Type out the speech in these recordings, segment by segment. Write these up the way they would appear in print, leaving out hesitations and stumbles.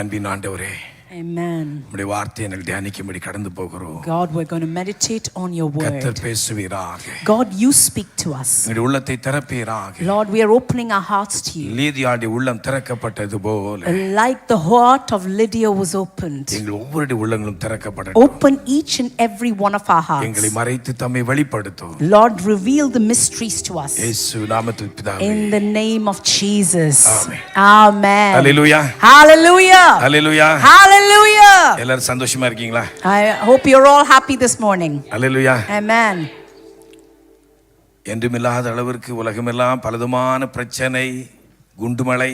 அன்பின் ஆண்டவரே, Amen. உம்முடைய வார்த்தையை நாங்கள் தியானிக்கும்படி கடந்து போகிறோம். God, we're going to meditate on your word. கர்த்தர் பேசுவீராக. God, you speak to us. உம்முடைய உள்ளத்தை திறப்பீராக. Lord, we are opening our hearts to you. லீதியாவுடைய உள்ளம் திறக்கப்பட்டது போல Like the heart of Lydia was opened. எங்கள் ஒவ்வொருடைய உள்ளங்களும் திறக்கப்படட்டும். Open each and every one of our hearts. எங்களை மறைத்து தம்மை வெளிப்படுத்தும். Lord, reveal the mysteries to us. இயேசு நாமத்தில் பிதாவே. In the name of Jesus. Amen. Amen. Hallelujah. Hallelujah. Hallelujah. Hallelujah. எல்லாரும் சந்தோஷமா இருக்கீங்களா? I hope you're all happy this morning. Hallelujah. Amen. என்றுமில்லாத அளவிற்கு உலகமெல்லாம் பலதுமான பிரச்சனை, குண்டுமழை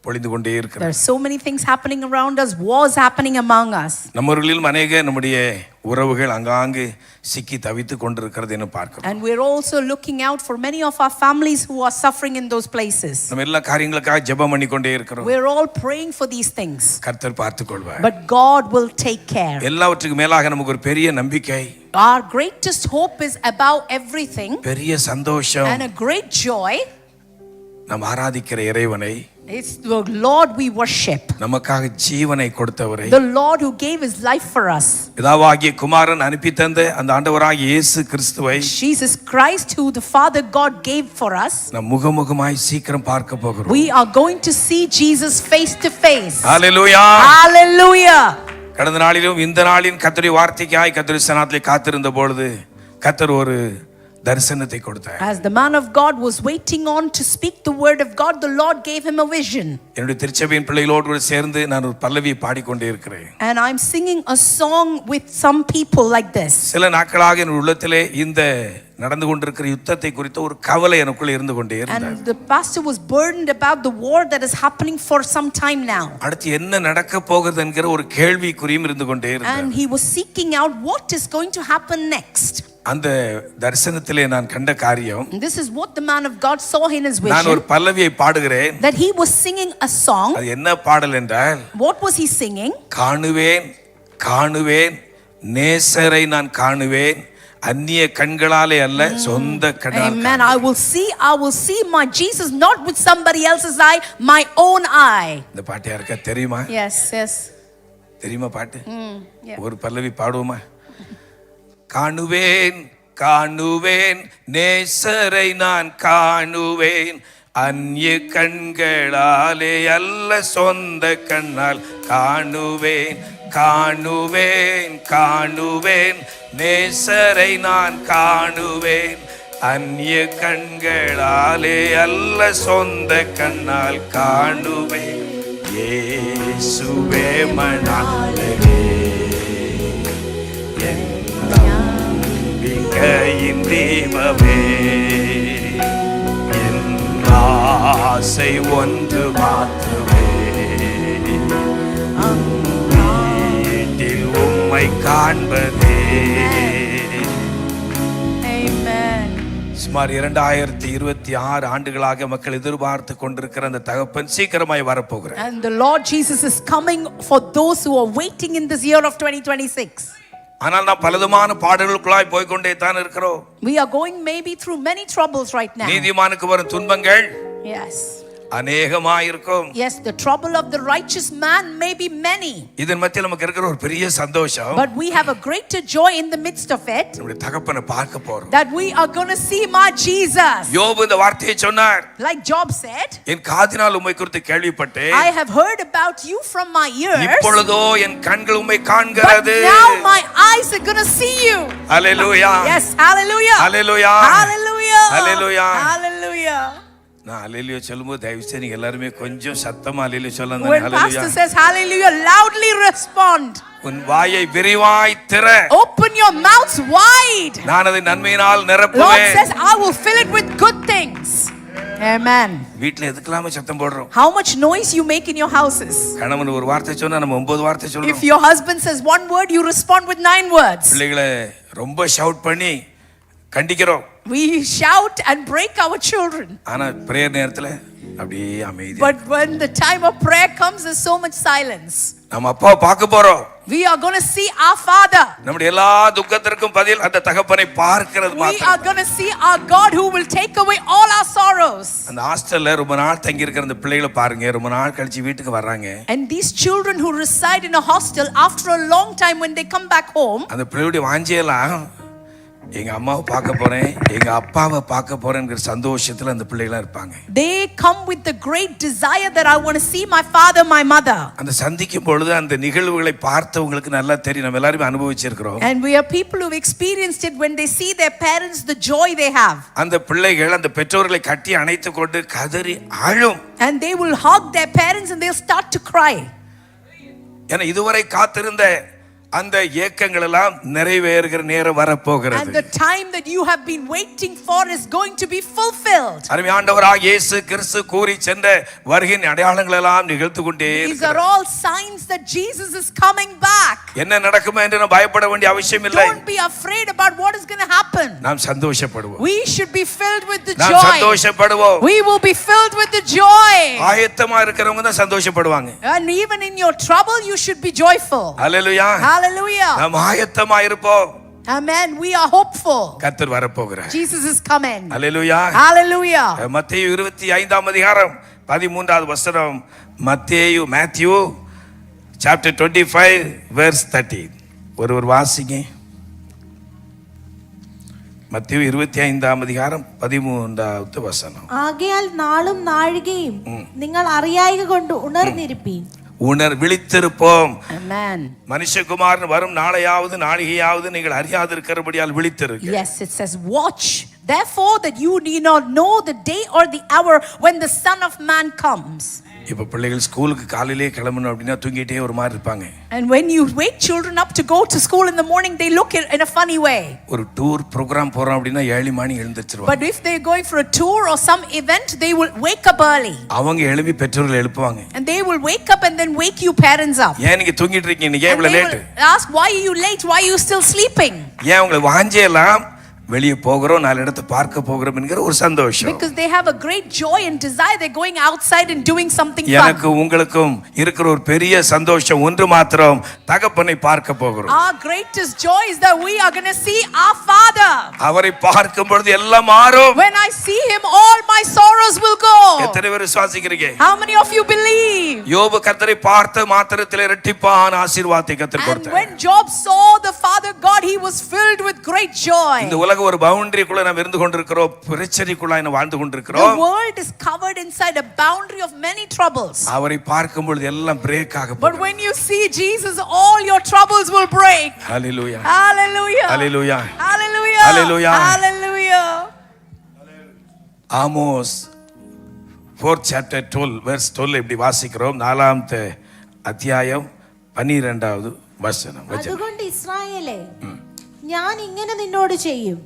பொழிந்து கொண்டே இருக்கிறது. There are so many things happening around us, wars happening among us. நம்மவர்களில் அநேக நம்முடைய உறவுகள் அங்காங்கு சிக்கி தவித்துக் கொண்டிருக்கிறது என்று பார்க்கிறோம். And we're also looking out for many of our families who are suffering in those places. நம்ம எல்லா காரியங்களுக்காக ஜெபம் பண்ணி கொண்டே இருக்கிறோம். We're all praying for these things. கர்த்தர் பார்த்துக் கொள்வார். But God will take care. எல்லாவற்றுக்கும் மேலாக நமக்கு ஒரு பெரிய நம்பிக்கை, Our greatest hope is above everything, பெரிய சந்தோஷம். and a great joy. நாம் ஆராதிக்கிற இறைவனை, It's the Lord we worship. நமக்காக ஜீவனை கொடுத்தவரை, The Lord who gave his life for us. பிதாவாகிய குமாரன் அனுப்பி தந்த அந்த ஆண்டவராகிய இயேசு கிறிஸ்துவை, Jesus Christ, who the Father God gave for us. நாம் முகமுகமாய் சீக்கிரம் பார்க்க போகிறோம். We are going to see Jesus face to face. Hallelujah. Hallelujah. கடந்த நாளிலும் இந்த நாளின் கர்த்தருடைய வார்த்தைக்காய் கர்த்தருடைய சன்னதியிலே காத்திருந்த பொழுது கர்த்தர் ஒரு தரிசனத்தை கொடுத்தார். As the man of God was waiting on to speak the word of God, the Lord gave him a vision. என்னுடைய திருச்சபையின் பிள்ளைகளோடு சேர்ந்து நான் ஒரு பல்லவியை பாடிக்கொண்டே இருக்கிறேன். And I'm singing a song with some people like this. சில நாட்களாக என் உள்ளத்திலே இந்த நடந்து கொண்டிருக்கிற யுத்தத்தை குறித்த ஒரு கவலை எனக்குள்ள இருந்து கொண்டே இருந்தது. And the pastor was burdened about the war that is happening for some time now. அடுத்து என்ன நடக்க போகிறது என்கிற ஒரு கேள்விக்குறியும் இருந்து கொண்டே இருந்தது. And he was seeking out what is going to happen next. அந்த தரிசனத்திலே நான் கண்ட காரியம், And this is what the man of God saw in his நான் ஒரு vision. பல்லவியை பாடுகிறேன். That he was singing a song. அது என்ன பாடல் என்றால், What was he singing? காணுவேன் காணுவேன் நேசரை நான் காணுவேன், அந்நிய கண்களாலே அல்ல சொந்த கண்ணால். Amen. I will see my Jesus not with somebody else's eye, my own eye. இந்த பாட்டு யாருக்கா தெரியுமா? Yes, yes. தெரியுமா பாட்டு? Yeah. ஒரு பல்லவி பாடுவோமா? காணுவேன் காணுவேன் நேசரை நான் காணுவேன், அந்நிய கண்களாலே அல்ல சொந்த கண்ணால் காணுவேன் காணுவேன் காணுவேன் நேசரை நான் காணுவேன், அந்நிய கண்களாலே அல்ல சொந்த கண்ணால் காணுவேன், இயேசுவே மணாளரே என் நம்பிக்கையின் தீபமே, என் ஆசை ஒன்று மாற்றுவே, வீட்டில் உம்மை காண்பதே. Amen. சுமார் 2026 ஆண்டுகளாக மக்கள் எதிர்பார்த்து கொண்டிருக்கிற அந்த தகப்பன் சீக்கிரமாய் வரப்போகிறார். And the Lord Jesus is coming for those who are waiting in this year of 2026. ஆனால் நாம் பலதுமான பாடுகளுக்குள்ளாய் போய்கொண்டே தான் இருக்கிறோம். We are going maybe through many troubles right now. நீதிமானுக்கு வரும் துன்பங்கள் Yes. அநேகமாயிருக்கும். Yes, the trouble of the righteous man may be many. இதன் மத்தியில் நமக்கு இருக்கிற ஒரு பெரிய சந்தோஷம், But we have a greater joy in the midst of it. நம்முடைய தகப்பனை பார்க்க போறோம். That we are going to see my Jesus. யோபு இந்த வார்த்தையை சொன்னார். Like Job said, என் காதினால் உம்மை குறித்து கேள்விப்பட்டேன், I have heard about you from my ears. இப்பொழுதோ என் கண்கள் உம்மை But காண்கிறது. now my eyes are going to see you. Hallelujah. Yes, hallelujah. Hallelujah. Hallelujah. Hallelujah. Hallelujah. நான் ஹalleluya சொல்லும்போது தயவு செய்து நீங்க எல்லாரும் கொஞ்சம் சத்தமா ஹalleluya சொல்லணும். When pastor says hallelujah, loudly respond. உன் வாயை விரிவாய் திற. Open your mouths wide. நான் அதை நன்மையினால் Lord நிரப்புவேன். says, I will fill it with good things. Amen. வீட்ல எதுக்கலாம சத்தம் போடுறோம்? How much noise you make in your houses? கணவன் ஒரு வார்த்தை சொன்னா நம்ம 9 வார்த்தை சொல்றோம். If your husband says one word, you respond with 9 words. பிள்ளைகளை ரொம்ப ஷவுட் பண்ணி கண்டிக்கிறோம். We shout and break our children. ஆனா பிரேயர் நேரத்துல அப்படியே அமைதி. But when the time of prayer comes, there's so much silence. நம்ம அப்பாவை பார்க்க போறோம். We are going to see our Father. நம்முடைய எல்லா துக்கத்திற்கும் பதில் அந்த தகப்பனை பார்க்கிறது We are மாத்திரம். going to see our God who will take away all our sorrows. அந்த ஹாஸ்டல்ல ரொம்ப நாள் தங்கி இருக்கிற அந்த பிள்ளைகளை பாருங்க, ரொம்ப நாள் கழிச்சு வீட்டுக்கு வர்றாங்க. And these children who reside in a hostel, after a long time when they come back home, அந்த பிள்ளையுடைய வாஞ்சையெல்லாம் எங்க அம்மாவை பார்க்க போறேன், எங்க அப்பாவை பார்க்க போறேங்கிற சந்தோஷத்துல அந்த பிள்ளைகளா இருப்பாங்க. they come with the great desire that I want to see my father, my mother. அந்த சந்திக்கும் பொழுது அந்த நிகழ்வுகளை பார்த்தவங்களுக்கு நல்லா தெரியும், நம்ம எல்லாரும் அனுபவிச்சிருக்கிறோம். And we are people who've experienced it when they see their parents, the joy they have. அந்த பிள்ளைகள் அந்த பெற்றோர்களை கட்டி அணைத்து கொண்டு கதறி அழும். And they will hug their parents and they'll start to cry. ஏன்னா இதுவரை காத்திருந்த அந்த ஏக்கங்கள் எல்லாம் நிறைவேறுகிற நேரம் வரப்போகிறது. And the time that you have been waiting for is going to be fulfilled. அருமை ஆண்டவராகிய இயேசு கிறிஸ்து கூறி சென்ற வருகையின் அடையாளங்கள் எல்லாம் நிகழ்த்து கொண்டே These are all signs that Jesus is coming back. என்ன நடக்குமோ என்று நாம் பயப்பட வேண்டிய அவசியம் இல்லை. Don't be afraid about what is going to happen. நாம் சந்தோஷப்படுவோம். We should be filled with the நாம் joy. சந்தோஷப்படுவோம். We will be filled with the joy. ஆயத்தமா இருக்கிறவங்க தான் சந்தோஷப்படுவாங்க. And even in your trouble you should be joyful. Hallelujah. Hallelujah. நாம் ஆயத்தமா இருப்போம். Amen. We are hopeful. கர்த்தர் வரப்போகிறார். Jesus is coming. Hallelujah. Hallelujah. மத்தேயு 25ஆம் அதிகாரம் 13வது வசனம். Matthew chapter 25 verse 30. ஒரு வாசிங்க. மத்தேயு 25ஆம் அதிகாரம் 13வது வசனம். ആകയാൽ നാളും നാഴികയും നിങ്ങൾ അറിയായിക കൊണ്ട് ഉണർന്നിരിപ്പീൻ. விழித்திருப்போம். Amen. மனுஷகுமாரன் வரும் நாளையாவது நாழிகையாவது நீங்கள் அறியாதிருக்கிறபடியால் விழித்திருக்க. Yes, it says watch therefore that you need not know the day or the hour when the Son of Man comes. இப்ப பிள்ளைகள் ஸ்கூலுக்கு காலையிலே கிளம்பணும் அப்படின்னா தூங்கிட்டே ஒரு மாதிரி இருப்பாங்க. And when you wake children up to go to school in the morning, they look in a funny way. ஒரு டூர் ப்ரோகிராம் போறோம் அப்படின்னா 7 மணி எழுந்திருச்சிருவாங்க. But if they're going for a tour or some event, they will wake up early. அவங்க எழுப்பி பெற்றோர்களை எழுப்புவாங்க. And they will wake up and then wake you parents up. ஏன் நீங்க தூங்கிட்டு இருக்கீங்க, நீங்க ஏன் இவ்வளவு late? Ask why are you late, why are you still sleeping? ஏன் உங்களுக்கு வாஞ்சையெல்லாம் வெளியே போகிறோம், நாலு இடத்தை பார்க்க போகிறோம் என்கிற ஒரு சந்தோஷம். Because they have a great joy and desire, they're going outside and doing something fun. எனக்கு உங்களுக்கும் இருக்கிற ஒரு பெரிய சந்தோஷம் ஒன்று மாத்திரம், தகப்பனை பார்க்க போகிறோம். Our greatest joy is that we are going to see our Father. அவரை பார்க்கும் பொழுது எல்லாம் மாறும். When I see him, all my sorrows will go. எத்தனை பேர் விசுவாசிக்கிறீங்க? How many of you believe? யோபு கர்த்தரை பார்த்த மாத்திரத்திலே இரட்டிப்பான ஆசீர்வாதத்தை கர்த்தர் And கொடுத்தார். when Job saw the Father God, he was filled with great joy. இந்த உலக ஒரு பவுண்டரிக்குள்ள நாம் இருந்து கொண்டிருக்கிறோம், பிரச்சனைக்குள்ள நாம் வாழ்ந்து கொண்டிருக்கிறோம். The world is covered inside a boundary of many troubles. அவரை பார்க்கும் பொழுது எல்லாம் பிரேக் ஆக But when you see Jesus, all your troubles will break. Hallelujah. Hallelujah. Hallelujah. Hallelujah. Hallelujah. Hallelujah. Amos 4th chapter 12 verse 12 இப்படி வாசிக்கிறோம். 4வது அத்தியாயம் 12வது வசனம். അതുകൊണ്ട് ഇസ്രായേലേ, ഞാൻ ഇങ്ങനെ നിന്നോട് ചെയ്യും.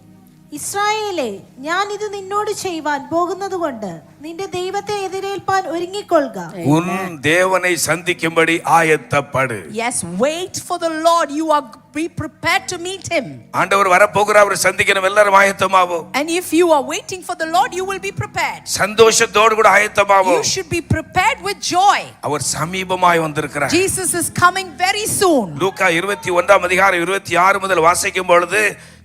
ഇസ്രായേലേ, ഞാൻ ഇത് നിന്നോട് ചെയ്യുവാൻ പോകുന്നതുകൊണ്ട് നിന്റെ ദൈവത്തെ എതിരേൽപ്പാൻ ഒരുങ്ങിക്കൊള്ളുക. உன் தேவனை சந்திக்கும்படி ஆயத்தப்படு. Yes, wait for the Lord. You are be prepared to meet him. ஆண்டவர் வரப்போகிறார், அவரை சந்திக்கணும், எல்லாரும் ஆயத்தமாவோம். And if you are waiting for the Lord, you will be prepared. சந்தோஷத்தோடு கூட ஆயத்தமாவோம். You should be prepared with joy. அவர் சமீபமாய் வந்திருக்கிறார். Jesus is coming very soon. லூக்கா 21ஆம் அதிகாரம் 26 முதல் வாசிக்கும் பொழுது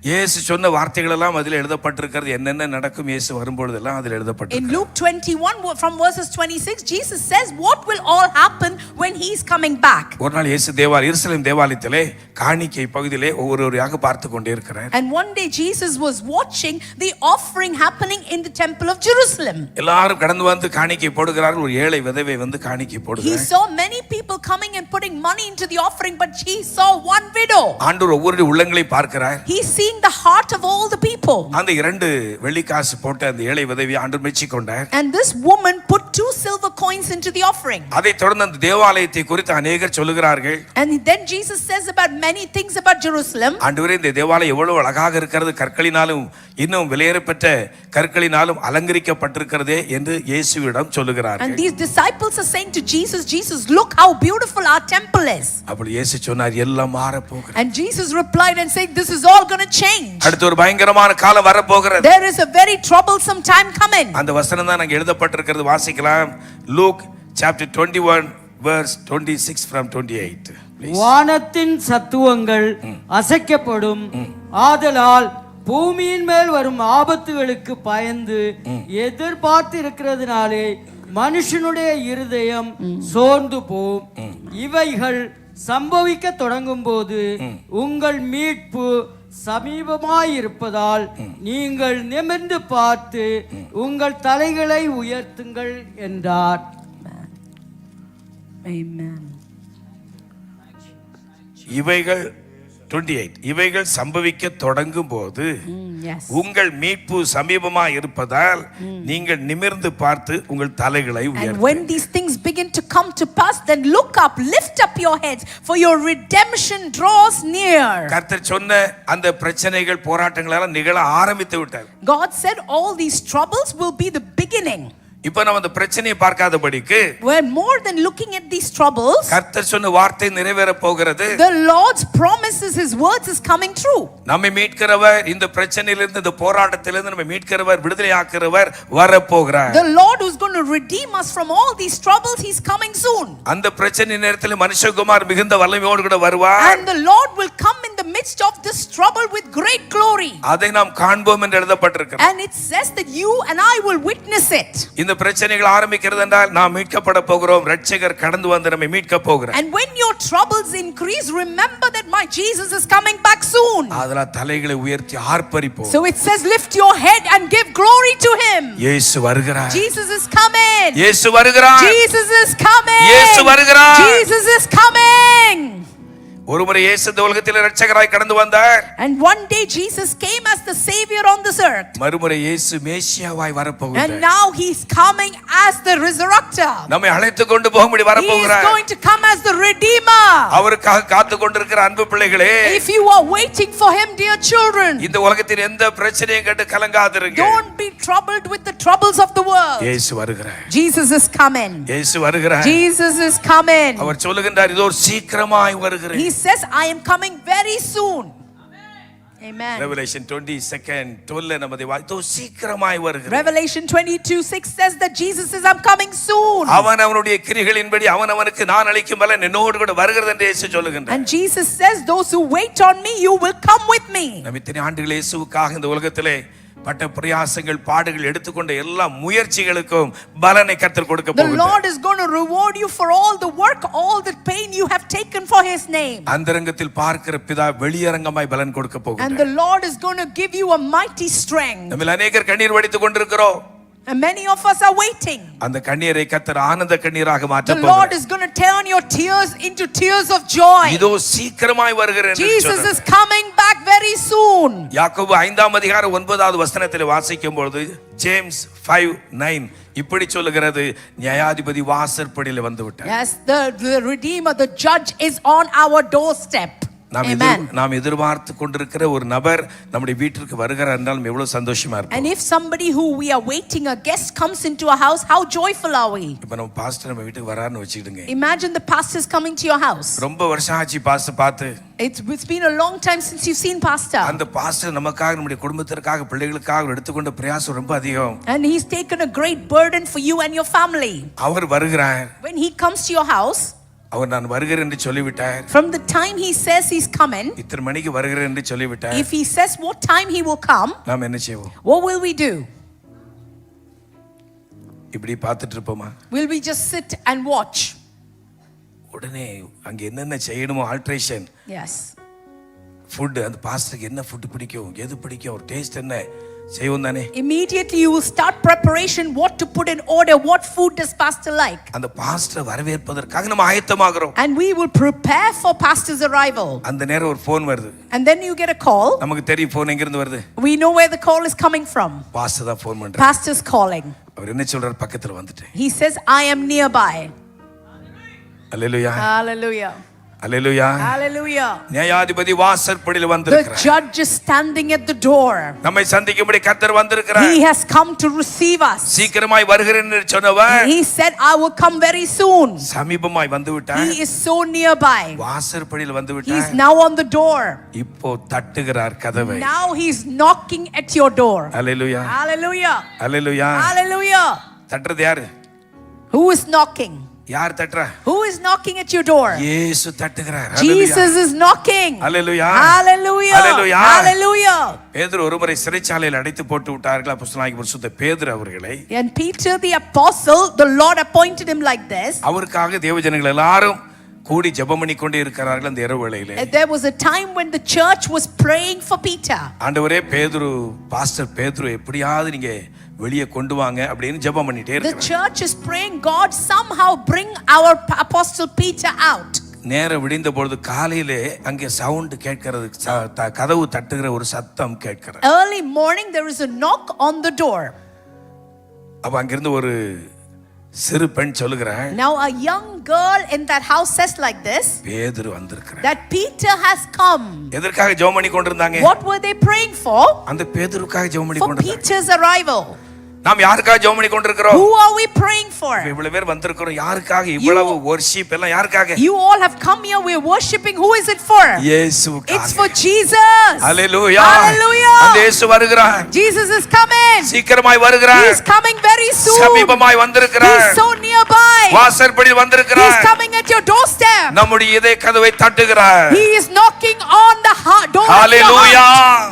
இயேசு சொன்ன வார்த்தைகள் எல்லாம் அதில் எழுதப்பட்டிருக்கிறது. என்னென்ன நடக்கும் இயேசு வரும்பொழுது எல்லாம் அதில் எழுதப்பட்டிருக்கிறது. In Luke 21 from verses 26, Jesus says what will all happen when he is coming back. ஒரு நாள் இயேசு எருசலேம் தேவாலயத்திலே காணிக்கை பகுதியிலே ஒவ்வொருவரையாக பார்த்து கொண்டே இருக்கிறார். And one day Jesus was watching the offering happening in the temple of Jerusalem. எல்லாரும் கடந்து வந்து காணிக்கை போடுகிறார்கள். ஒரு ஏழை விதவை வந்து காணிக்கை He போடுகிறார். saw many people coming and putting money into the offering, but he saw one widow. ஆண்டவர் ஒவ்வொரு உள்ளங்களை பார்க்கிறார். He seeing the heart of all the people. அந்த 2 வெள்ளிக்காசு போட்ட அந்த ஏழை விதவை ஆண்டவர் மெச்சிக்கொண்டார். And this woman put 2 silver coins into the offering. அதை தொடர்ந்து அந்த தேவாலயத்தை குறித்து அநேகர் சொல்லுகிறார்கள். And then Jesus says about many things about Jerusalem. ஆண்டவரே, இந்த தேவாலயம் எவ்வளவு அழகாக இருக்கிறது, கற்களினாலும் இன்னும் விலையேறப்பட்ட கற்களினாலும் அலங்கரிக்கப்பட்டிருக்கிறதே என்று இயேசுவிடம் சொல்லுகிறார்கள். And these disciples are saying to Jesus, Jesus, look how beautiful our temple is. அப்படி இயேசு சொன்னார், எல்லாம் மாறப் போகிறது. And Jesus replied and said, this is all going to change. அடுத்து ஒரு பயங்கரமான காலம் வரப் போகிறது. There is a very troublesome time coming. அந்த வசனம் தான் அங்க எழுதப்பட்டிருக்கிறது, வாசிக்கலாம். Luke chapter 21 verse 26 from 28. வானத்தின் சத்துவங்கள் அசைக்கப்படும். ஆதலால் பூமியின் மேல் வரும் ஆபத்துகளுக்கு பயந்து எதிர்பார்த்து இருக்கிறதுனாலே மனுஷனுடைய இருதயம் சோர்ந்து போம். இவைகள் சம்பவிக்க தொடங்கும் போது உங்கள் மீட்பு சமீபமாயிருப்பதால் நீங்கள் நிமிர்ந்து பார்த்து உங்கள் தலைகளை உயர்த்துங்கள் என்றார். Amen. இவைகள் 28 இவைகள் சம்பவிக்க தொடங்கும் போது Yes. உங்கள் மீட்பு சமீபமா இருப்பதால் நீங்கள் நிமிர்ந்து பார்த்து உங்கள் தலைகளை And உயர்த்து. when these things begin to come to pass, then look up, lift up your heads, for your redemption draws near. கர்த்தர் சொன்ன அந்த பிரச்சனைகள் போராட்டங்கள் எல்லாம் நிகழ ஆரம்பித்து விட்டார். God said all these troubles will be the beginning. இப்ப நம்ம அந்த பிரச்சனையை பார்க்காதபடிக்கு We're more than looking at these troubles. கர்த்தர் சொன்ன வார்த்தை நிறைவேற போகிறது. The Lord's promises, His words is coming true. நம்மை மீட்கிறவர், இந்த பிரச்சனையிலிருந்து இந்த போராட்டத்திலிருந்து நம்மை மீட்கிறவர், விடுதலையாக்குறவர் வரப்போகிறார். The Lord who's going to redeem us from all these troubles, He's coming soon. அந்த பிரச்சனை நேரத்தில் மனுஷகுமார் மிகுந்த வல்லமையோடு கூட வருவார். And the Lord will come in the midst of this trouble with great glory. அதை நாம் காண்போம் என்று எழுதப்பட்டிருக்கிறது. And it says that you and I will witness it. இந்த பிரச்சனைகள் ஆரம்பிக்கிறது என்றால் நாம் மீட்கப்பட போகிறோம். இரட்சகர் கடந்து வந்து நம்மை மீட்க போகிறார். And when your troubles increase, remember that my Jesus is coming back soon. அதனால தலைகளை உயர்த்தி ஆர்ப்பரிப்போம். So it says lift your head and give glory to Him. இயேசு வருகிறார். Jesus is coming. இயேசு வருகிறார். Jesus is coming. இயேசு வருகிறார். Jesus is coming. ஒருமுறை இயேசு இந்த உலகத்தில் இரட்சகராய் கடந்து வந்தார். And one day Jesus came as the savior on this earth. மறுமுறை இயேசு மேசியாவாய் வரப்போகிறார். And now He's coming as the resurrector. நம்மை அழைத்து கொண்டு போகும்படி He is வரப்போகிறார். going to come as the redeemer. அவருக்காக காத்து கொண்டிருக்கிற அன்பு பிள்ளைகளே, If you are waiting for Him, dear children, இந்த உலகத்தில் எந்த பிரச்சனையும் கேட்டு கலங்காதிருங்க. don't be troubled with the troubles of the world. இயேசு வருகிறார். Jesus is coming. இயேசு வருகிறார். Jesus is coming. அவர் சொல்லுகின்றார், இதோ சீக்கிரமாய் வருகிறேன். He says, I am coming very soon. Amen. Revelation 22nd 12 நமது இதோ சீக்கிரமாய் வருகிறேன். Revelation 22:6 says that Jesus says, I'm coming soon. அவன் அவனுடைய கிரிகளின்படி அவனுக்கு நான் அளிக்கும் பலன் என்னோடு கூட வருகிறது என்று இயேசு சொல்லுகின்றார். And Jesus says, those who wait on me, you will come with me. நம்ம இத்தனை ஆண்டுகள் இயேசுவுக்காக இந்த உலகத்திலே பட்ட பிரயாசங்கள் பாடுகள் எடுத்துக்கொண்ட எல்லா முயற்சிகளுக்கும் பலனை கர்த்தர் கொடுக்க The போகிறார். Lord is going to reward you for all the work, all the pain you have taken for His name. அந்தரங்கத்தில் பார்க்கிற பிதா வெளியரங்கமாய் பலன் கொடுக்க And போகிறார். the Lord is going to give you a mighty strength. நம்ம அநேகர் கண்ணீர் வடித்துக் கொண்டிருக்கிறோம். And many of us are waiting. அந்த கண்ணீரை கர்த்தர் ஆனந்த கண்ணீராக மாற்ற The Lord போகிறார். is going to turn your tears into tears of joy. இதோ சீக்கிரமாய் வருகிறேன் என்று Jesus சொன்னார். is coming back very soon. யாக்கோபு 5ஆம் அதிகாரம் 9வது வசனத்தில் வாசிக்கும் பொழுது ஜேம்ஸ் 5:9 இப்படி சொல்லுகிறது, நியாயாதிபதி வாசற்படியில் வந்து விட்டார். Yes, the Redeemer, the Judge is on our doorstep. Amen. நாம் எதிர்பார்த்து கொண்டிருக்கிற ஒரு நபர் நம்முடைய வீட்டிற்கு வருகிறார் என்றால் எவ்வளவு சந்தோஷமா இருப்போம். And if somebody who we are waiting, a guest comes into our house, how joyful are we? இப்ப நம்ம பாஸ்டர் நம்ம வீட்டுக்கு வராருன்னு வச்சுக்கிடுங்க. Imagine the pastor is coming to your house. ரொம்ப வருஷம் ஆச்சு பாஸ்டர் பார்த்து. It's been a long time since you've seen pastor. அந்த பாஸ்டர் நமக்காக நம்முடைய குடும்பத்திற்காக பிள்ளைகளுக்காக எடுத்துக்கொண்ட பிரயாசம் ரொம்ப அதிகம். And he's taken a great burden for you and your family. அவர் வருகிறார். When he comes to your house, அவர் நான் வருகிறேன் என்று சொல்லிவிட்டார். from the time he says he's coming, இத்தனை மணிக்கு வருகிறேன் என்று சொல்லிவிட்டார். if he says what time he will come, நாம் என்ன செய்வோம்? what will we do? இப்படி பார்த்துட்டு இருப்போமா? Will we just sit and watch? உடனே அங்க என்னென்ன செய்யணுமோ ஆல்ட்ரேஷன். Yes. ஃபுட், அந்த பாஸ்டருக்கு என்ன ஃபுட் பிடிக்கும், எது பிடிக்கும், ஒரு டேஸ்ட் என்ன செய்வோம் தானே. Immediately you will start preparation, what to put in order, what food does pastor like. அந்த பாஸ்டரை வரவேற்பதற்காக நம்ம ஆயத்தமாகிறோம். And we will prepare for pastor's arrival. அந்த நேரம் ஒரு ஃபோன் வருது. And then you get a call. நமக்கு தெரியும் ஃபோன் எங்க இருந்து வருது. We know where the call is coming from. Pastor தான் ஃபோன் பண்றாரு. Pastor's calling. அவர் என்ன சொல்றாரு? பக்கத்துல வந்துட்டேன். He says, I am nearby. Hallelujah. Hallelujah. Hallelujah. Hallelujah. நியாயாதிபதி வாசற்படியில் The வந்திருக்கிறார். judge is standing at the door. நம்மை சந்திக்கும்படி கர்த்தர் வந்திருக்கிறார். He has come to receive us. சீக்கிரமாய் வருகிறேன் என்று சொன்னவர் He said, I will come very soon. சமீபமாய் வந்து விட்டார். He is so nearby. வாசற்படியில் வந்து He is விட்டார். now on the door. இப்போ தட்டுகிறார் கதவை. Now he is knocking at your door. Hallelujah. Hallelujah. Hallelujah. Hallelujah. தட்டுறது யாரு? Who is knocking? யார் தட்டுறா? Who is knocking at your door? இயேசு தட்டுகிறார். Jesus is knocking. Hallelujah. Hallelujah. Hallelujah. Hallelujah. பேதுரு ஒருமுறை சிறைச்சாலையில் அடைத்து போட்டு விட்டார்கள். அப்போஸ்தலனாகிய பரிசுத்த பேதுரு அவர்களை. And Peter the apostle, the Lord appointed him like this. அவருக்காக தேவஜனங்கள் எல்லாரும் கூடி ஜெபம் பண்ணி கொண்டே இருக்கிறார்கள் அந்த இரவு வேளையிலே. There was a time when the church was praying for Peter. ஆண்டவரே பேதுரு, பாஸ்டர் பேதுரு எப்படியாவது நீங்க வெளியே கொண்டு வாங்க அப்படின்னு ஜெபம் பண்ணிட்டே The இருக்காங்க. church is praying, God somehow bring our apostle Peter out. நேரம் விடிந்த பொழுது காலையிலே அங்கே சவுண்ட் கேட்கிறது, கதவு தட்டுகிற ஒரு சத்தம் கேட்கிறது. Early morning there is a knock on the door. அப்ப அங்கிருந்து ஒரு சிறு பெண் சொல்லுகிறாள், Now a young girl in that house says like this, பேதுரு வந்திருக்கிறார். that Peter has come. எதற்காக ஜெபம் பண்ணி கொண்டிருந்தாங்க? What were they praying for? அந்த பேதுருக்காக ஜெபம் பண்ணி For கொண்டிருந்தாங்க. Peter's arrival. நாம் யாருக்காக ஜெபம் பண்ணி கொண்டிருக்கிறோம்? Who are we praying for? இவ்வளவு பேர் வந்திருக்கிறோம், யாருக்காக இவ்வளவு worship எல்லாம் யாருக்காக? You all have come here, we are worshiping. Who is it for? இயேசுவுக்காக. It's for Jesus. Hallelujah. Hallelujah. அந்த இயேசு வருகிறார். Jesus is coming. சீக்கிரமாய் வருகிறார். He is coming very soon. சமீபமாய் வந்திருக்கிறார். He is so nearby. வாசற்படியில் He வந்திருக்கிறார். is coming at your doorstep. நம்முடைய இதய கதவை தட்டுகிறார். He is knocking on the door. Hallelujah.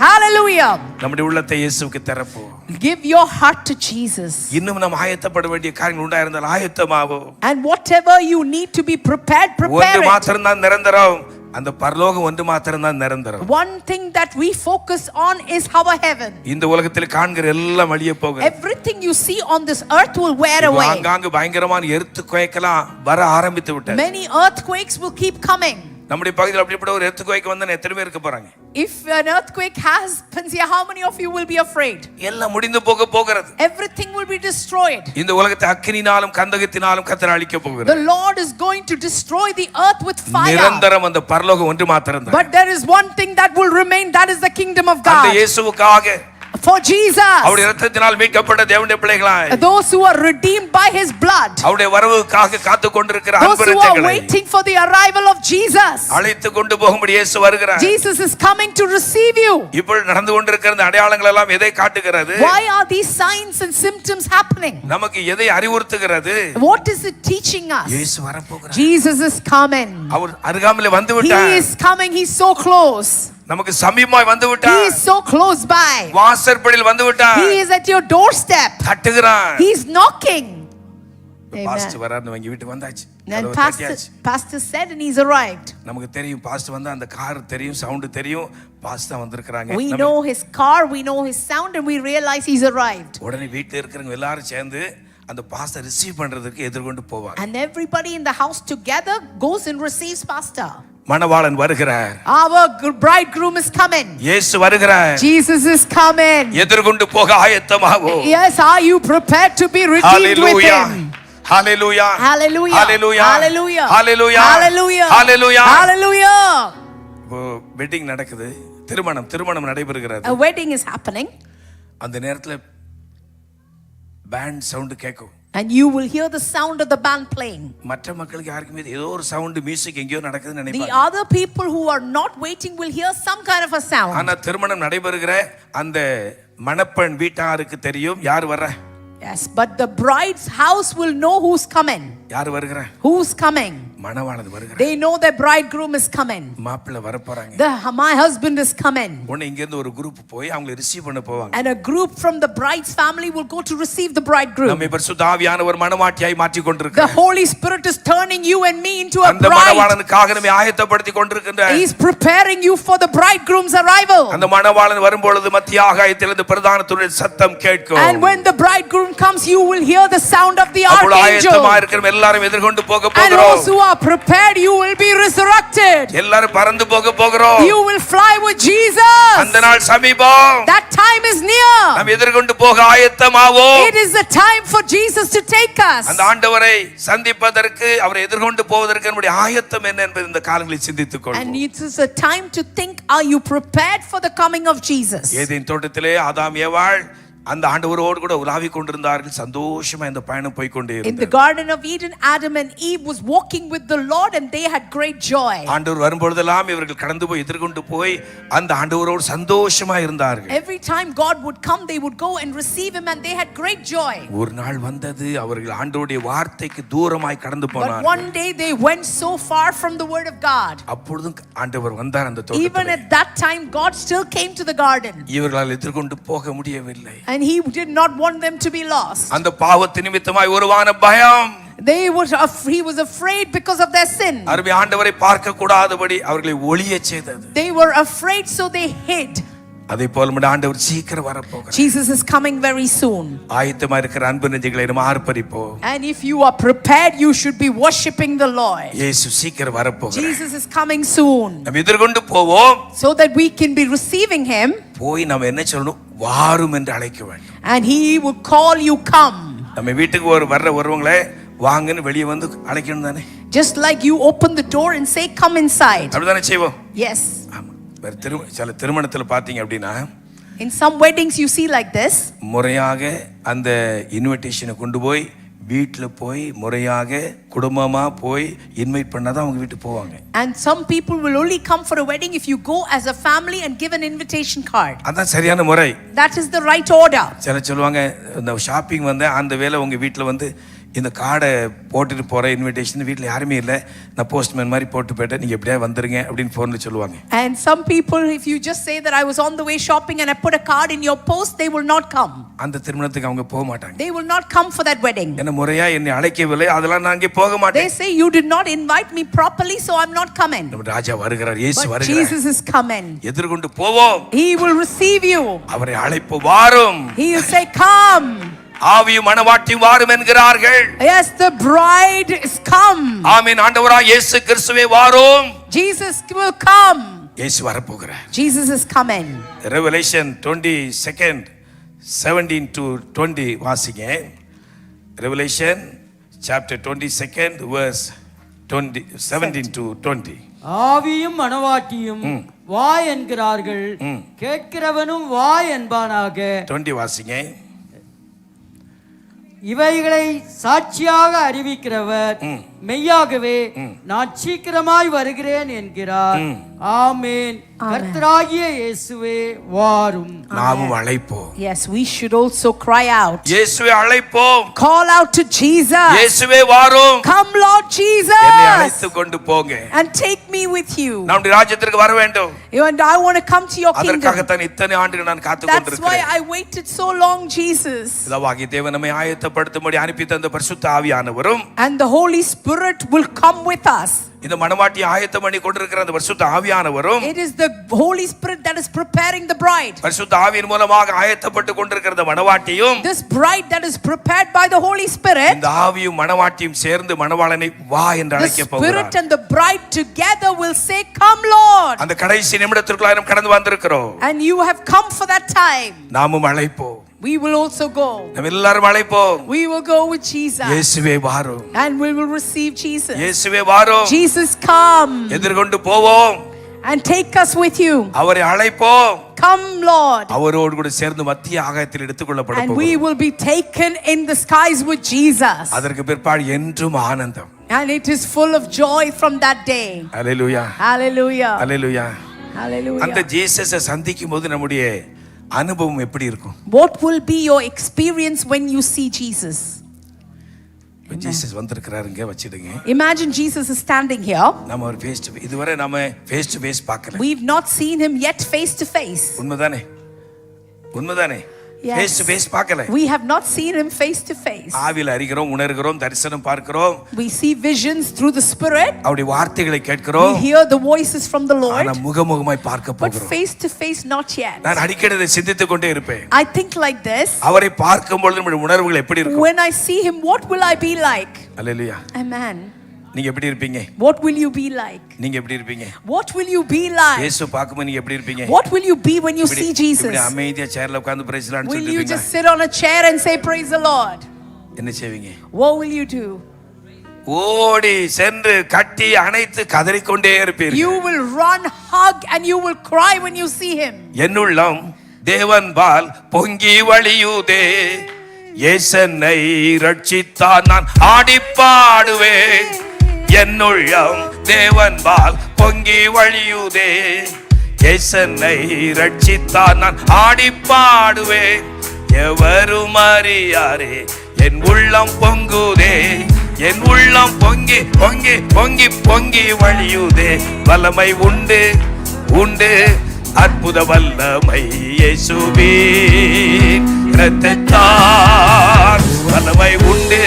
Hallelujah. நம்முடைய உள்ளத்தை இயேசுவுக்கு திறப்போம். Give your heart to Jesus. இன்னும் நாம் ஆயத்தப்பட வேண்டிய காரியங்கள் உண்டாயிருந்தால் ஆயத்தமாவோம். And whatever you need to be prepared, prepare ஒன்று it. மாத்திரம் தான் நிரந்தரம், அந்த பரலோகம் ஒன்று மாத்திரம் தான் நிரந்தரம். One thing that we focus on is our heaven. இந்த உலகத்தில் காண்கிற எல்லாம் அழிய போகிறது. Everything you see on this earth will wear away. அங்கங்க பயங்கரமான எர்த்குவேக்லாம் வர ஆரம்பித்து விட்டது. Many earthquakes will keep coming. நம்முடைய பகுதியில் அப்படிப்பட்ட ஒரு எர்த்குவேக் வந்தா எத்தனை பேர் இருக்க போறாங்க? If an earthquake happens here, how many of you will be afraid? எல்லாம் முடிந்து போக போகிறது. Everything will be destroyed. இந்த உலகத்தை அக்கினினாலும் கந்தகத்தினாலும் கர்த்தர் அழிக்க போகிறார். The Lord is going to destroy the earth with fire. நிரந்தரம் அந்த பரலோகம் ஒன்று மாத்திரம் தான். But there is one thing that will remain, that is the kingdom of அந்த God. இயேசுவுக்காக, For Jesus, அவருடைய இரத்தத்தினால் மீட்கப்பட்ட தேவனுடைய பிள்ளைகளாய், those who are redeemed by his blood, அவருடைய வரவுக்காக காத்து கொண்டிருக்கிற those அன்பு who are ரட்சகரை waiting for the arrival of Jesus, அழைத்து கொண்டு போகும்படி இயேசு வருகிறார். Jesus is coming to receive you. இப்போ நடந்து கொண்டிருக்கிற இந்த அடையாளங்கள் எல்லாம் எதை காட்டுகிறது? Why are these signs and symptoms happening? நமக்கு எதை அறிவுறுத்துகிறது? What is it teaching us? இயேசு வரப்போகிறார். Jesus is coming. அவர் அருகாமையிலே வந்து He விட்டார். is coming. He's so close. நமக்கு சமீபமாய் வந்து He விட்டார். is so close by. வாசற்படியில் வந்து விட்டார். He is at your doorstep. தட்டுகிறார். He is knocking. Pastor Amen. வராருன்னு வாங்கி வீட்டு வந்தாச்சு. And கதவை pastor தட்டியாச்சு. said and he's arrived. நமக்கு தெரியும் பாஸ்டர் வந்தா அந்த கார் தெரியும், சவுண்ட் தெரியும், பாஸ்டர் வந்திருக்காங்க. We know his car, we know his sound, and we realize he's arrived. உடனே வீட்ல இருக்கிறவங்க எல்லாரும் சேர்ந்து அந்த பாஸ்டர் ரிசீவ் பண்றதுக்கு எதிர்கொண்டு போவாங்க. And everybody in the house together goes and receives pastor. மணவாளன் வருகிறார். Our bridegroom is coming. இயேசு வருகிறார். Jesus is coming. எதிர்கொண்டு போக ஆயத்தமாவோ. Yes, are you prepared to be redeemed with him? Hallelujah. Hallelujah. Hallelujah. Hallelujah. Hallelujah. Hallelujah. Hallelujah. Hallelujah. Wedding நடக்குது, திருமணம் நடைபெறுகிறது. A wedding is happening. அந்த நேரத்துல பேண்ட் சவுண்ட் கேட்கும். And you will hear the sound of the band playing. மற்ற மக்களுக்கு யாருக்குமே ஏதோ ஒரு சவுண்ட், மியூசிக் எங்கேயோ நடக்குதுன்னு The நினைப்பாங்க. other people who are not waiting will hear some kind of a sound. ஆனா திருமணம் நடைபெறுகிற அந்த மணப்பெண் வீட்டாருக்கு தெரியும் யார் வர்ற. Yes, but the bride's house will know who's coming. யார் வருகிற? Who's coming? மணவாளன் வருகிற. They know their bridegroom is coming. மாப்பிள்ளை வர போறாங்க. My husband is coming. உடனே இங்க இருந்து ஒரு குரூப் போய் அவங்களை ரிசீவ் பண்ண போவாங்க. And a group from the bride's family will go to receive the bridegroom. நம்மை பரிசுத்த ஆவியானவர் மணவாட்டியாய் மாற்றி The கொண்டிருக்கிறார். Holy Spirit is turning you and me into a அந்த bride. மணவாளனுக்காக நம்மை ஆயத்தப்படுத்தி கொண்டிருக்கிறார். He is preparing you for the bridegroom's arrival. அந்த மணவாளன் வரும்பொழுது மத்திய ஆகாயத்திலிருந்து பிரதான தூதனுடைய சத்தம் கேட்கும். And when the bridegroom comes, you will hear the sound of the அப்பொழுது archangel. ஆயத்தமா இருக்கிற எல்லாரும் எதிர்கொண்டு போக And போகிறோம். those who are prepared, you will be resurrected. எல்லாரும் பறந்து போக போகிறோம். You will fly with Jesus. அந்த நாள் சமீபம். That time is near. நாம் எதிர்கொண்டு போக ஆயத்தமாவோம். It is the time for Jesus to take us. அந்த ஆண்டவரை சந்திப்பதற்கு, அவரை எதிர்கொண்டு போவதற்கு நம்முடைய ஆயத்தம் என்ன என்பதை இந்த காலங்களில் சிந்தித்துக் கொள்வோம். And it is a time to think, are you prepared for the coming of Jesus? Eden தோட்டத்திலே ஆதாம் ஏவாள் அந்த ஆண்டவரோடு கூட உலாவி கொண்டிருந்தார்கள். சந்தோஷமா இந்த பயணம் போய் கொண்டே In the இருந்தது. Garden of Eden, Adam and Eve was walking with the Lord and they had great joy. ஆண்டவர் வரும்பொழுதெல்லாம் இவர்கள் கடந்து போய் எதிர்கொண்டு போய் அந்த ஆண்டவரோடு சந்தோஷமா இருந்தார்கள். Every time God would come, they would go and receive him and they had great joy. ஒரு நாள் வந்தது, அவர்கள் ஆண்டவருடைய வார்த்தைக்கு தூரமாய் கடந்து But போனார்கள். one day they went so far from the word of God. அப்பொழுதும் ஆண்டவர் வந்தார் அந்த Even தோட்டத்திலே. at that time, God still came to the garden. இவர்களால் எதிர்கொண்டு போக முடியவில்லை. And he did not want them to be lost. அந்த பாவத்து நிமித்தமாய் உருவான பயம். He was afraid because of their sin. அருமை ஆண்டவரை பார்க்க கூடாதபடி அவர்களை ஒளியச் செய்தது. They were afraid, so they hid. அதே போல நம்முடைய ஆண்டவர் சீக்கிரம் வரப்போகிறார். Jesus is coming very soon. ஆயத்தமா இருக்கிற அன்பு நெஞ்சங்களை நம்ம ஆர்ப்பரிப்போம். And if you are prepared, you should be worshiping the Lord. இயேசு சீக்கிரம் வரப்போகிறார். Jesus is coming soon. நம்ம எதிர்கொண்டு போவோம். So that we can be receiving him. போய் நம்ம என்ன சொல்லணும்? வாரும் என்று அழைக்க வேண்டும். And he will call you, come. நம்ம வீட்டுக்கு வருவங்களே வாங்கன்னு வெளியே வந்து அழைக்கணும் தானே? Just like you open the door and say, come inside. அப்படிதானே செய்வோம்? Yes. ஆமா. சில திருமணத்தில் பார்த்தீங்க அப்படின்னா, In some weddings you see like this. முறையாக அந்த இன்விடேஷனை கொண்டு போய் வீட்டில் போய் முறையாக குடும்பமா போய் இன்வைட் பண்ணாதான் அவங்க வீட்டுக்கு போவாங்க. And some people will only come for a wedding if you go as a family and give an invitation card. அதான் சரியான முறை. That is the right order. சில சொல்லுவாங்க, இந்த ஷாப்பிங் வந்து அந்த வேலை உங்க வீட்டில் வந்து இந்த கார்டை போட்டுட்டு போகிற இன்விடேஷன் வீட்டில் யாருமே இல்லை, நான் போஸ்ட்மேன் மாதிரி போட்டு போயிட்டேன், நீங்கள் எப்படியா வந்துருங்க அப்படின்னு ஃபோனில் சொல்லுவாங்க. And some people, if you just say that I was on the way shopping and I put a card in your post, they will not come. அந்த திருமணத்துக்கு அவங்க போக மாட்டாங்க. They will not come for that wedding. என்ன முறையா என்னை அழைக்கவில்லை, அதெல்லாம் நான் அங்கே போக மாட்டேன். They say you did not invite me properly, so I'm not coming. நம்ம ராஜா வருகிறார், இயேசு But வருகிறார். Jesus is coming. எதிர்கொண்டு போவோம். He will receive you. அவரை அழைப்பு வாரும். He will say, come. ஆவியும் மணவாட்டியும் வாரும் என்கிறார்கள். Yes, the bride is come. ஆமென். ஆண்டவராகிய இயேசு கிறிஸ்துவே வாரும். Jesus will come. இயேசு வரப்போகிறார். Jesus is coming. Revelation 22 17 to 20 வாசிங்க. Revelation chapter 22 verse 17 to 20. ஆவியும் மணவாட்டியும் வா என்கிறார்கள், கேட்கிறவனும் வா என்பானாக. 20 வாசிங்க. இவைகளை சாட்சியாக அறிவிக்கிறவர் மெய்யாகவே நான் சீக்கிரமாய் வருகிறேன் என்கிறார். ஆமென். கர்த்தராகிய இயேசுவே வாரும். நாமும் அழைப்போம். Yes, we should also cry out. இயேசுவே அழைப்போம். Call out to Jesus. இயேசுவே வாரும். Come, Lord Jesus. என்னை அழைத்து கொண்டு போங்க. And take me with you. நம்முடைய ராஜ்யத்திற்கு வர வேண்டும். And I want to come to your kingdom. அதற்காகத்தான் இத்தனை ஆண்டுகள் நான் காத்து That's why கொண்டிருக்கிறேன். I waited so long, Jesus. பிதாவாகிய தேவன் நம்மை ஆயத்தப்படுத்தும்படி அனுப்பி தந்த பரிசுத்த ஆவியானவரும், And the Holy Spirit will come with us. இந்த மணவாட்டியை ஆயத்தம் பண்ணி கொண்டிருக்கிற அந்த பரிசுத்த ஆவியானவரும், It is the Holy Spirit that is preparing the bride. பரிசுத்த ஆவியின் மூலமாக ஆயத்தப்பட்டு கொண்டிருக்கிற அந்த மணவாட்டியும், This bride that is prepared by the Holy Spirit, இந்த ஆவியும் மணவாட்டியும் சேர்ந்து மணவாளனை வா என்று the அழைக்க Spirit போகிறார். and the bride together will say, come, Lord. அந்த கடைசி நிமிடத்திற்குள்ளாய் நாம் கடந்து வந்திருக்கிறோம். And you have come for that time. நாமும் அழைப்போம். We will also go. நாம் எல்லாரும் அழைப்போம். We will go with Jesus. இயேசுவே வாரும். And we will receive Jesus. இயேசுவே வாரும். Jesus, come. எதிர்கொண்டு போவோம். And take us with you. அவரை அழைப்போம். Come, Lord. அவரோடு கூட சேர்ந்து மத்திய ஆகாயத்தில் எடுத்துக்கொள்ளப்பட And we போகிறோம். will be taken in the skies with Jesus. அதற்கு பிற்பாடு என்றும் ஆனந்தம். And it is full of joy from that day. Hallelujah. Hallelujah. அல்லேலூயா. அந்த Hallelujah. ஜீசஸை சந்திக்கும் போது நம்முடைய அனுபவம் எப்படி இருக்கும்? What will be your experience when you see Jesus? Jesus வந்திருக்கிறாருங்க வச்சிடுங்க. Imagine Jesus is standing here. நம்ம ஒரு இதுவரை நம்ம ஃபேஸ் டு ஃபேஸ் பார்க்கல. We've not seen him yet face to face. உண்மைதானே? உண்மைதானே? ஃபேஸ் டு ஃபேஸ் பார்க்கல. We have not seen him face to face. ஆவியில் அறிகிறோம், உணர்கிறோம், தரிசனம் பார்க்கிறோம். We see visions through the Spirit. அவருடைய வார்த்தைகளை கேட்கிறோம். We hear the voices from the Lord. ஆனா முகமுகமாய் பார்க்க But போகிறோம். face to face not yet. நான் அடிக்கடி இதை சிந்தித்துக் கொண்டே இருப்பேன். I think like this. அவரை பார்க்கும் பொழுது நம்முடைய உணர்வுகள் எப்படி இருக்கும்? When I see him, what will I be like? Hallelujah. Amen. நீங்க எப்படி இருப்பீங்க? What will you be like? நீங்க எப்படி இருப்பீங்க? What will you be like? இயேசு பார்க்கும்போது நீங்க எப்படி இருப்பீங்க? What will you be when you see Jesus? இப்படி அமைதியா சேர்ல உட்கார்ந்து பிரைஸ் லார்ட்னு Will you சொல்லிட்டு just sit on a chair and say praise the Lord? என்ன செய்வீங்க? What will you do? ஓடி சென்று கட்டி அணைத்து கதறிக்கொண்டே இருப்பீர்கள். You will run, hug, and you will cry when you see him. என்னுள்ளம் தேவன்பால் பொங்கி வழியுதே. இயேசன்னை ரட்சித்தான் நான் ஆடிப்பாடுவேன். என்னுள்ளம் தேவன்பால் பொங்கி வழியுதே. இயேசன்னை ரட்சித்தான் நான் ஆடிப்பாடுவேன். எவரும் அறியாரே என் உள்ளம் பொங்குதே. என் உள்ளம் பொங்கி பொங்கி பொங்கி பொங்கி வழியுதே. வல்லமை உண்டு உண்டு அற்புத வல்லமை இயேசுவின் இரத்தத்தால். வல்லமை உண்டு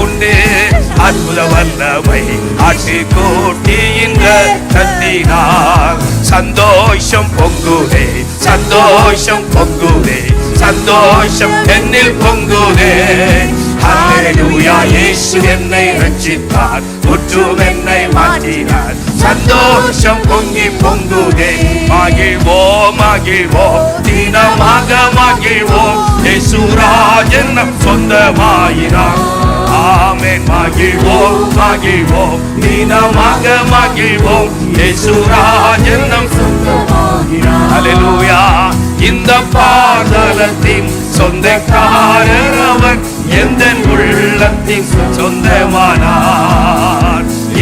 உண்டு அற்புத வல்லமை ஆட்டுக்குட்டியின் இரத்தத்தினால். சந்தோஷம் பொங்குதே சந்தோஷம் பொங்குதே சந்தோஷம் என்னில் பொங்குதே. ஹல்லேலூயா இயேசு என்னை ரட்சித்தார், முற்றும் என்னை மாற்றினார். சந்தோஷம் பொங்கி பொங்குதே. மகிழ்வோம் மகிழ்வோம் தினமாக மகிழ்வோம். இயேசு ராஜன் நம் சொந்தமாயினார். ஆமென். மகிழ்வோம் மகிழ்வோம் தினமாக மகிழ்வோம். இயேசு ராஜன் நம் சொந்தமாயினார். ஹல்லேலூயா. இந்த பாதலத்தின் சொந்தக்காரர் அவர், எந்த உள்ளத்தின் சொந்தமானார்.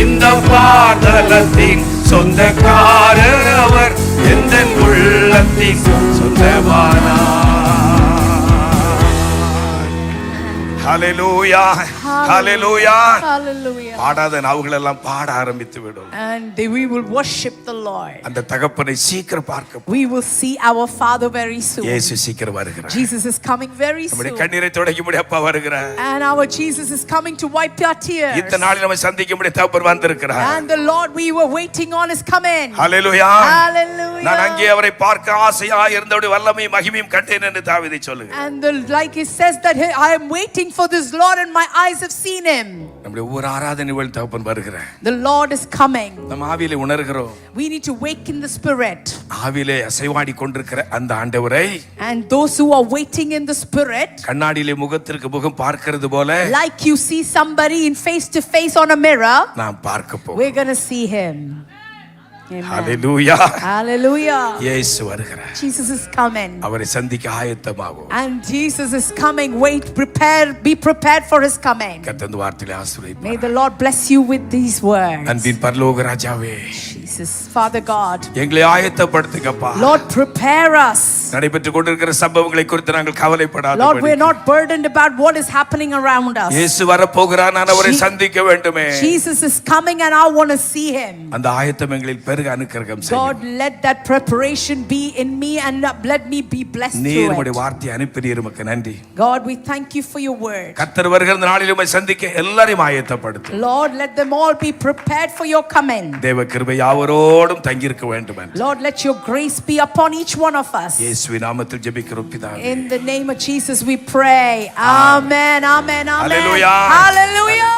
இந்த பாதலத்தின் சொந்தக்காரர் அவர், எந்த உள்ளத்தின் சொந்தமானார். ஹல்லேலூயா ஹல்லேலூயா. Hallelujah. பாடாத நாவுகள் எல்லாம் பாட ஆரம்பித்து விடும். And we will worship the Lord. அந்த தகப்பனை சீக்கிரம் பார்க்க We will see our Father very soon. இயேசு சீக்கிரம் வருகிறார். Jesus is coming very நம்முடைய soon. கண்ணீரை துடைக்கும்படி அப்பா வருகிறார். And our Jesus is coming to wipe our tears. இத்தனை நாளில் நம்ம சந்திக்கும்படி தகப்பன் வந்திருக்கிறார். And the Lord we were waiting on is coming. Hallelujah. Hallelujah. நான் அங்கே அவரை பார்க்க ஆசையா இருந்தபடி வல்லமையும் மகிமையும் கண்டேன் என்று தாவீது சொல்லுங்க. And like it says that I am waiting for this Lord and my eyes have seen him. நம்முடைய ஒவ்வொரு ஆராதனை வேளை தகப்பன் வருகிறார். The Lord is coming. நம்ம ஆவியிலே உணர்கிறோம். We need to wake in the spirit. ஆவியிலே அசைவாடி கொண்டிருக்கிற அந்த ஆண்டவரை, And those who are waiting in the spirit, கண்ணாடியிலே முகத்திற்கு முகம் பார்க்கிறது போல like you see somebody in face to face on a mirror, நாம் பார்க்க போகிறோம். we're going to see him. Amen. Hallelujah. Hallelujah. இயேசு வருகிறார். Jesus is coming. அவரை சந்திக்க ஆயத்தமாகும். And Jesus is coming. Wait, prepare, be prepared for his coming. கர்த்தர் வார்த்தையிலே May ஆசீர்வதிப்பார். the Lord bless you with these words. அன்பின் பரலோக ராஜாவே, Jesus, Father God, எங்களை ஆயத்தப்படுத்துங்கப்பா. Lord, prepare us. நடைபெற்றுக் கொண்டிருக்கிற சம்பவங்களை குறித்து நாங்கள் Lord, கவலைப்படாதபடி, we're not burdened about what is happening around us. இயேசு வரப்போகிறார், நான் அவரை சந்திக்க வேண்டுமே. Jesus is coming and I want to see him. அந்த ஆயத்தம் எங்களில் பெருக அனுக்கிரகம் செய்யும். God, let that preparation be in me and let me be blessed நீர் through உம்முடைய it. வார்த்தையை அனுப்பினீர், உமக்கு நன்றி. God, we thank you for your word. கர்த்தர் வருகிற நாளில் உம்மை சந்திக்க எல்லாரையும் ஆயத்தப்படுத்து. Lord, let them all be prepared for your coming. தேவ கிருபை யாவரோடும் தங்கியிருக்க வேண்டும் என்று Lord, let your grace be upon each one of us. இயேசுவின் நாமத்தில் ஜெபிக்கிறோம் பிதாவே. In the name of Jesus we pray. Amen, amen, amen. Hallelujah. Hallelujah.